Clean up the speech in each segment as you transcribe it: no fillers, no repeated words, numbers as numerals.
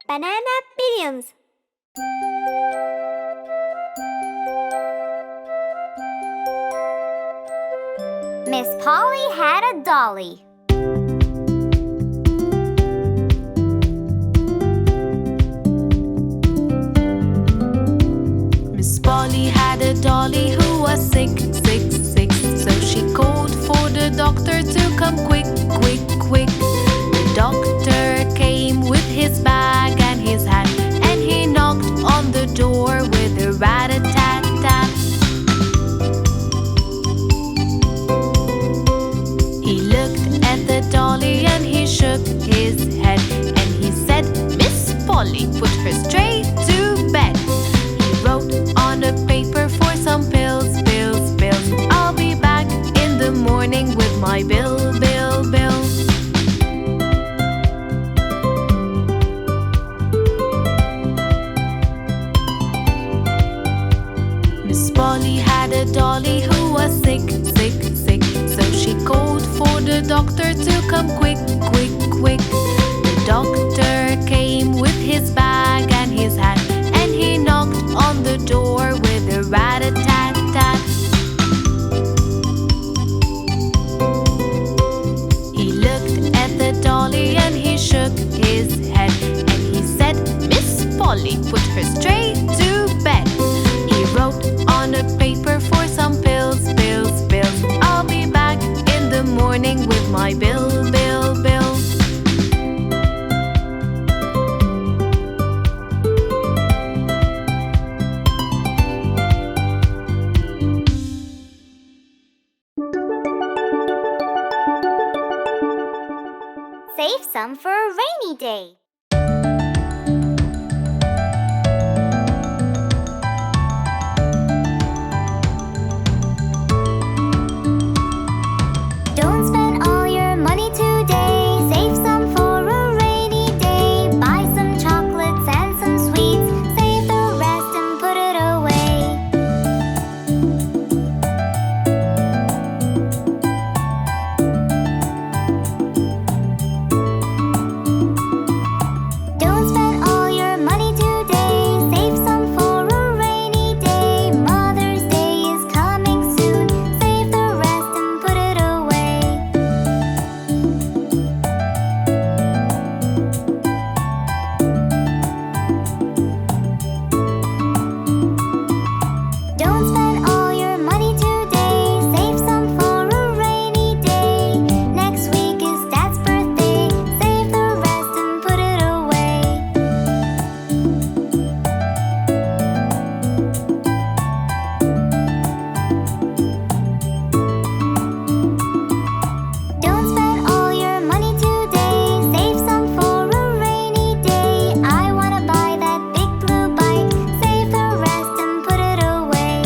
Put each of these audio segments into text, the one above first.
Banana billions. Miss Polly had a dolly. Miss Polly had a dolly who was sick, sick, sick. So she called for the doctor to come quick, quick, quick. The doctor came with his bag and his hat, and he knocked on the door with a rat-a-tat-tat. He looked at the dolly and he shook his head, and he said, "Miss Polly, put her straight to bed." He wrote on a paper for some pills, pills, pills. "I'll be back in the morning with my bill, bill, bill." Miss Polly had a dolly who was sick, sick, sick. So she called for the doctor to come quick, quick, quick. The doctor came with his bag and his hat, and he knocked on the door with a rat-a-tat-tat. He looked at the dolly and he shook his head, and he said, "Miss Polly, put her straight to bed." He wrote on a paper for some pills, pills, pills. "I'll be back in the morning with my bill, bill, bill." Save some for a rainy day. Don't spend all your money today. Save some for a rainy day. Buy some chocolates and some sweets. Save the rest and put it away. Don't spend all your money today. Save some for a rainy day. Mother's Day is coming soon. Save the rest and put it away. Don't spend all your money today. Save some for a rainy day. Next week is Dad's birthday. Save the rest and put it away. Don't spend all your money today. Save some for a rainy day. I wanna buy that big blue bike. Save the rest and put it away.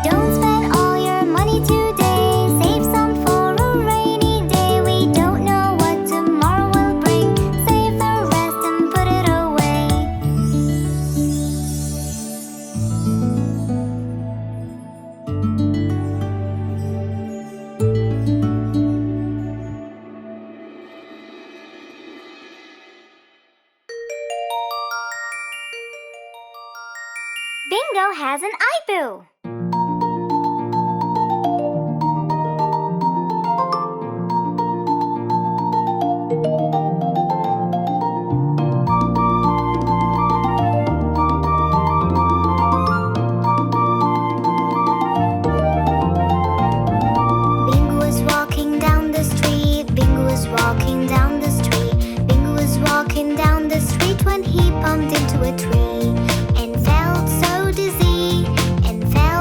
Don't spend all your money today. Save some for a rainy day. We don't know what tomorrow will bring. Save the rest and put it away. Bingo has an iPoo. Bingo was walking down the street. Bingo was walking down the street. Bingo was walking down the street when he bumped into a tree and felt so dizzy and felt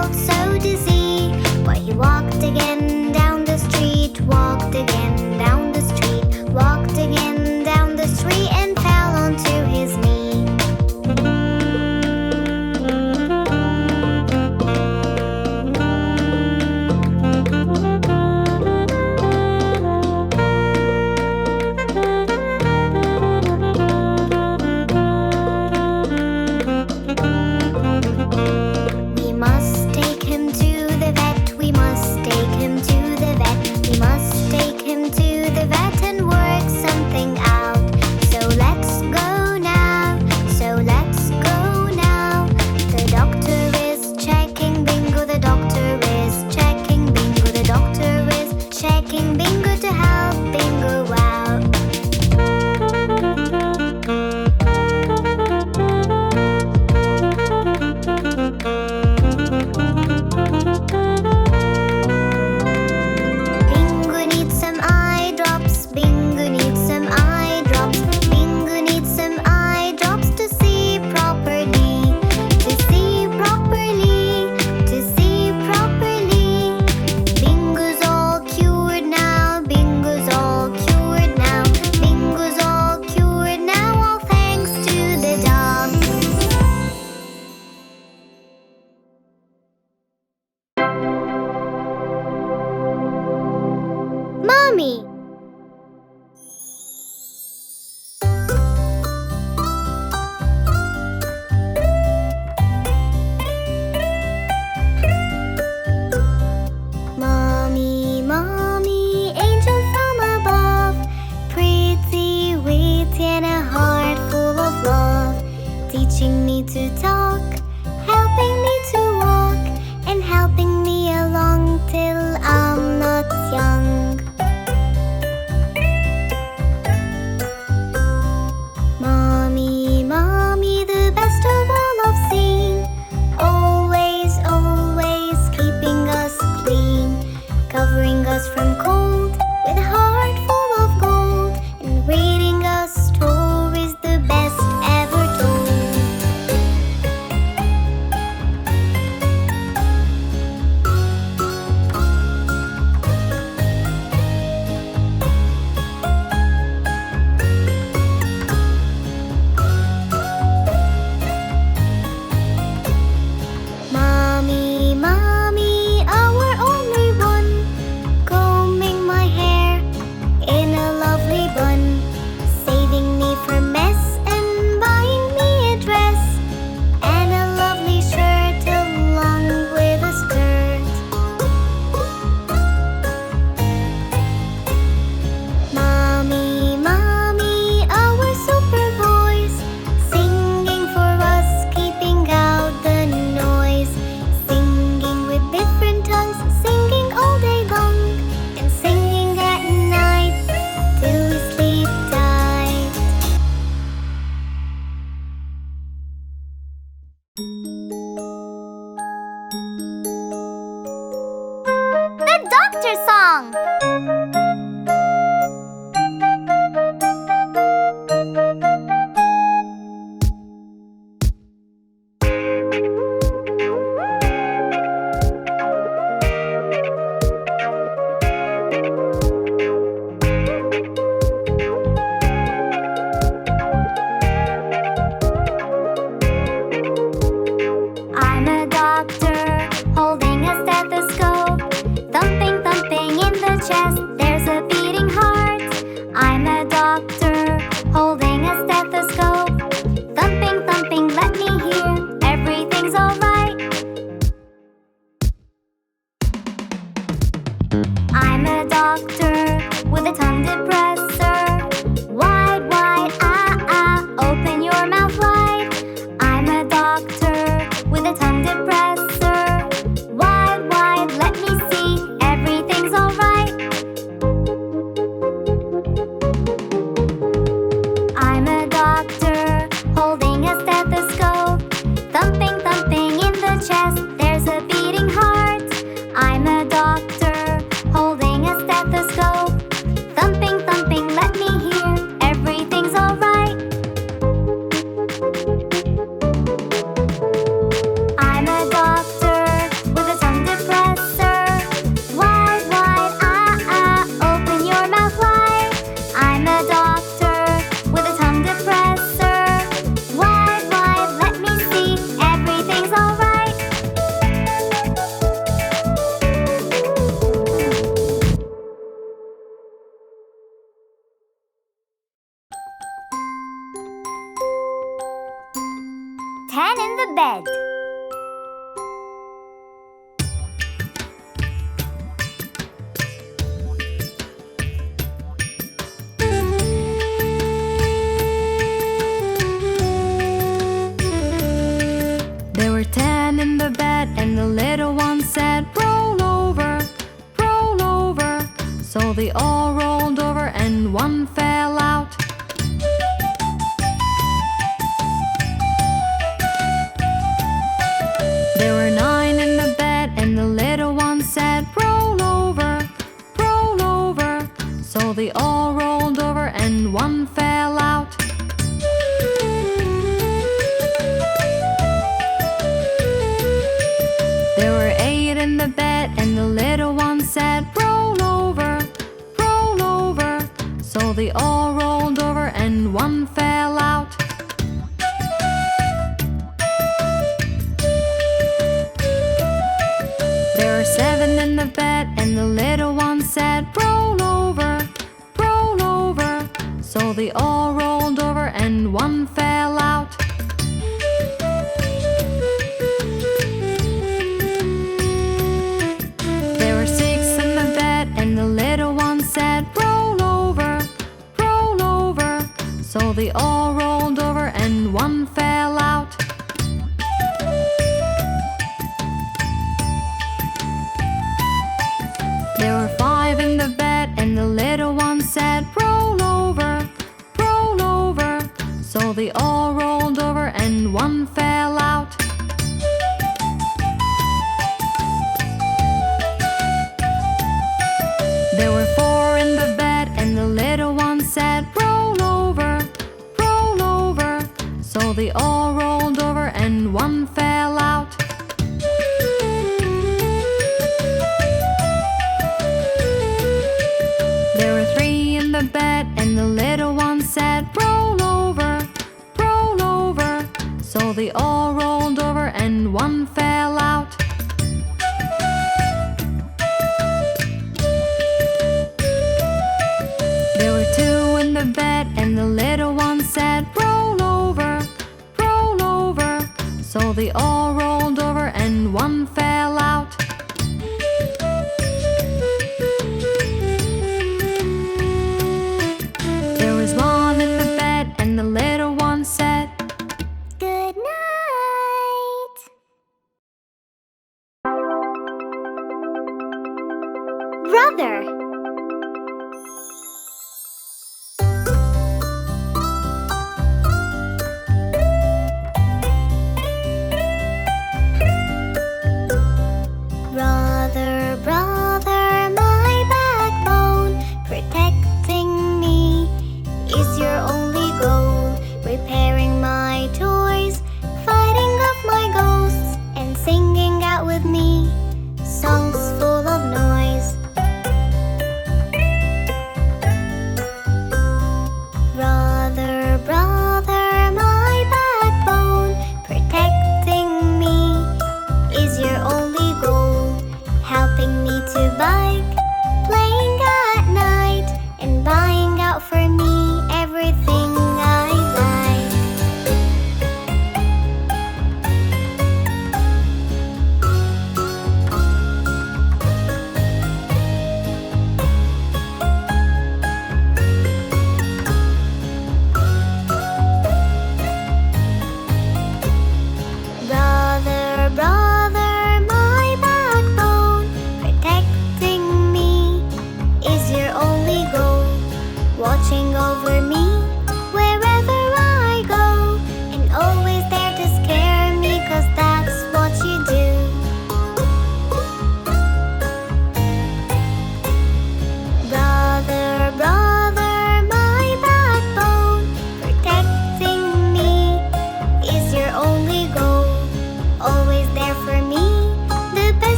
mommy. Mommy, mommy, angel from above, pretty, witty, and a heart full of love, teaching me to talk, helping me to walk, and helping me along till I'm not young. Mommy, mommy, the best of all I've seen, always, always keeping us clean, covering us from cold with a heart full of gold, and reading us stories the best ever told. Mommy, mommy, our only one, combing my hair in a lovely bun, saving me from mess and buying me a dress and a lovely shirt along with a skirt. Mommy, mommy, our super voice, singing for us, keeping out the noise, singing with different tongues, singing all day long, and singing at night till we sleep tight. The Doctor Song. I'm a doctor holding a stethoscope, thumping, thumping in the chest. There's a beating heart. I'm a doctor holding a stethoscope, thumping, thumping. Let me hear. Everything's alright. I'm a doctor with a tongue depressor. Wide, wide, ah, ah, open your mouth wide. I'm a doctor with a tongue depressor. Wide, wide, let me see. Everything's alright. I'm a doctor holding a stethoscope, thumping, thumping in the chest. There's a beating heart. I'm a doctor holding a stethoscope, thumping, thumping. Let me hear. Everything's alright. I'm a doctor with a tongue depressor. Wide, wide, ah, ah, open your mouth wide. I'm a doctor with a tongue depressor. Wide, wide, let me see. Everything's alright. Ten in the bed. There were 10 in the bed, and the little one said, roll over, roll over. So they all rolled over, and one fell out. There were 9 in the bed, and the little one said, roll over, roll over. So they all rolled over, and one fell out. There were 8 in the bed, and the little one said, roll over, roll they all rolled over and one fell out. There were 5 in the bed, and the little one said, roll over, roll over. So they all rolled over and one fell out. There were 4 in the bed, and the little one said, roll over, roll over. So they all rolled over and one fell out. There were 3 in the bed, and the little one said, roll over, roll over. So they all rolled over and one fell out. There were 2 in the bed, and the little one said, roll over, roll over. So they all rolled over and one fell out. There was 1 in the bed, and the little one said, Good night. Brother. Brother, brother, my backbone, protecting me is your only goal. Repairing my toys, fighting off my ghosts, and singing out with me songs full of noise. Brother, brother, my backbone, protecting me is your only goal. Helping me to bike, playing at night, and buying out for me everything I like. Brother, brother, my backbone, protecting me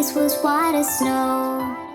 face was white as snow.